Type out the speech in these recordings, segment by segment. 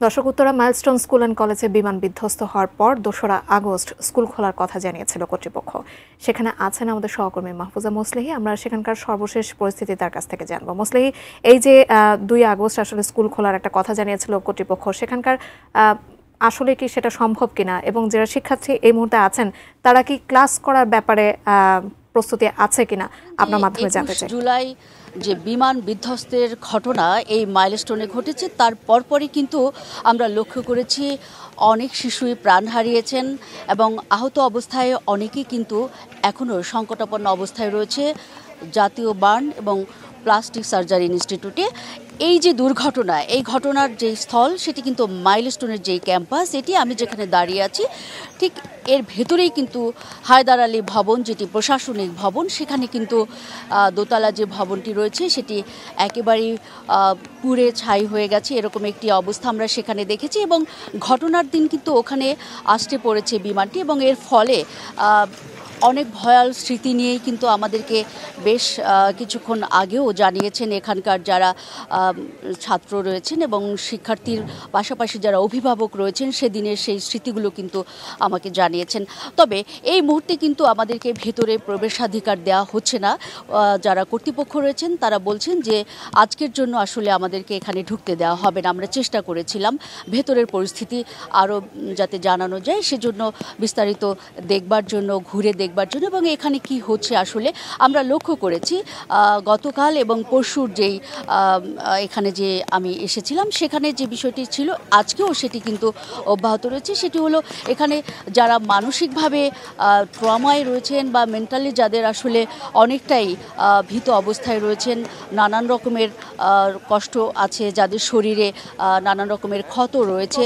দর্শক, Uttara milestone school and কলেজে বিমান বিধ্বস্ত হওয়ার পর ২রা আগস্ট স্কুল খোলার কথা জানিয়েছিল কর্তৃপক্ষ। সেখানে আছেন আমাদের সহকর্মী মাহফুজা মুসলিহি। আমরা সেখানকার সর্বশেষ পরিস্থিতি তার কাছ থেকে জানবো। মুসলিহি, এই যে ২ আগস্ট আসলে স্কুল খোলার একটা কথা জানিয়েছিল কর্তৃপক্ষ, সেখানকার আসলে কি সেটা সম্ভব কিনা, এবং যারা শিক্ষার্থী এই মুহূর্তে আছেন তারা কি ক্লাস করার ব্যাপারে প্রস্তুতি আছে কিনা আপনার মাধ্যমে জানতে চাই। জুলাই যে বিমান বিধ্বস্তের ঘটনা এই মাইলস্টোনে ঘটেছে, তার পরপরই কিন্তু আমরা লক্ষ্য করেছি অনেক শিশুই প্রাণ হারিয়েছেন এবং আহত অবস্থায় অনেকেই কিন্তু এখনও সংকটাপন্ন অবস্থায় রয়েছে জাতীয় বার্ন এবং প্লাস্টিক সার্জারি ইনস্টিটিউটে। এই যে দুর্ঘটনা, এই ঘটনার যে স্থল সেটি কিন্তু মাইলস্টোনের যে ক্যাম্পাস, এটি আমি যেখানে দাঁড়িয়ে আছি ঠিক এর ভেতরেই কিন্তু হায়দার আলী ভবন, যেটি প্রশাসনিক ভবন, সেখানে কিন্তু দোতলা যে ভবনটি রয়েছে সেটি একেবারেই পুড়ে ছাই হয়ে গেছে, এরকম একটি অবস্থা আমরা সেখানে দেখেছি। এবং ঘটনার দিন কিন্তু ওখানে আসতে পড়েছে বিমানটি এবং এর ফলে অনেক ভয়াল স্মৃতি নিয়েই কিন্তু আমাদেরকে বেশ কিছুক্ষণ আগেও জানিয়েছেন এখানকার যারা ছাত্র রয়েছেন এবং শিক্ষার্থীর পাশাপাশি যারা অভিভাবক রয়েছেন, সেদিনের সেই স্মৃতিগুলো কিন্তু আমাকে জানিয়েছেন। তবে এই মুহূর্তে কিন্তু আমাদেরকে ভেতরে প্রবেশাধিকার দেওয়া হচ্ছে না। যারা কর্তৃপক্ষ রয়েছেন তারা বলছেন যে আজকের জন্য আসলে আমাদেরকে এখানে ঢুকতে দেওয়া হবে না। আমরা চেষ্টা করেছিলাম ভেতরের পরিস্থিতি আরও যাতে জানানো যায়, সেজন্য বিস্তারিত দেখবার জন্য, ঘুরে দেখবার জন্য, এবং এখানে কি হচ্ছে আসলে আমরা লক্ষ্য করেছি গতকাল এবং পরশুর যেই এখানে যে আমি এসেছিলাম সেখানে যে বিষয়টি ছিল আজকেও সেটি কিন্তু অব্যাহত রয়েছে। সেটি হলো এখানে যারা মানসিকভাবে ট্রমায় রয়েছেন বা মেন্টালি যাদের আসলে অনেকটাই ভীত অবস্থায় রয়েছেন, নানান রকমের কষ্ট আছে, যাদের শরীরে নানান রকমের ক্ষত রয়েছে,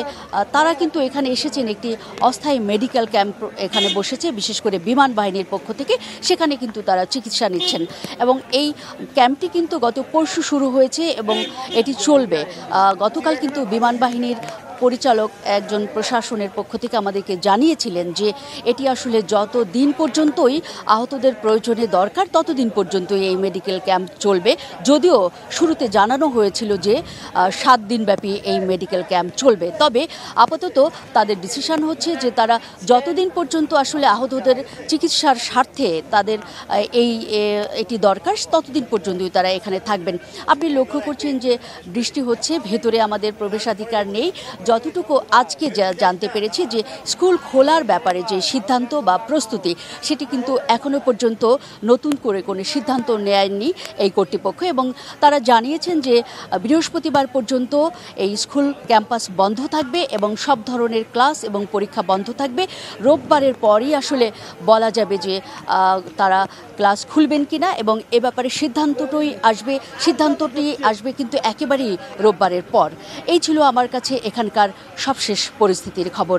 তারা কিন্তু এখানে এসেছেন। একটি অস্থায়ী মেডিকেল ক্যাম্প এখানে বসেছে বিশেষ করে বিমান বাহিনীর পক্ষ থেকে, সেখানে কিন্তু তারা চিকিৎসা নিচ্ছেন এবং এই ক্যাম্পটি কিন্তু গত পরশু শুরু হয়েছে এবং এটি চলবে। গতকাল কিন্তু বিমান বাহিনীর পরিচালক একজন প্রশাসনের পক্ষ থেকে আমাদেরকে জানিয়েছিলেন যে এটি আসলে যত দিন পর্যন্তই আহতদের প্রয়োজনে দরকার ততদিন পর্যন্তই এই মেডিকেল ক্যাম্প চলবে। যদিও শুরুতে জানানো হয়েছিল যে 7 দিনব্যাপী এই মেডিকেল ক্যাম্প চলবে, তবে আপাতত তাদের ডিসিশন হচ্ছে যে তারা যতদিন পর্যন্ত আসলে আহতদের চিকিৎসার স্বার্থে তাদের এটি দরকার ততদিন পর্যন্তই তারা এখানে থাকবেন। আপনি লক্ষ্য করছেন যে বৃষ্টি হচ্ছে, ভেতরে আমাদের প্রবেশাধিকার নেই। যতটুকু আজকে জানতে পেরেছি যে স্কুল খোলার ব্যাপারে যে সিদ্ধান্ত বা প্রস্তুতি, সেটি কিন্তু এখনো পর্যন্ত নতুন করে কোনো সিদ্ধান্ত নেয়নি এই কর্তৃপক্ষ এবং তারা জানিয়েছেন যে বৃহস্পতিবার পর্যন্ত এই স্কুল ক্যাম্পাস বন্ধ থাকবে এবং সব ধরনের ক্লাস এবং পরীক্ষা বন্ধ থাকবে। রোববারের পরই আসলে বলা যাবে যে তারা ক্লাস খুলবেন কিনা এবং এ ব্যাপারে সিদ্ধান্তটি আসবে কিন্তু একেবারেই রোববারের পর। এই ছিল আমার কাছে এখানকার সবশেষ পরিস্থিতির খবর।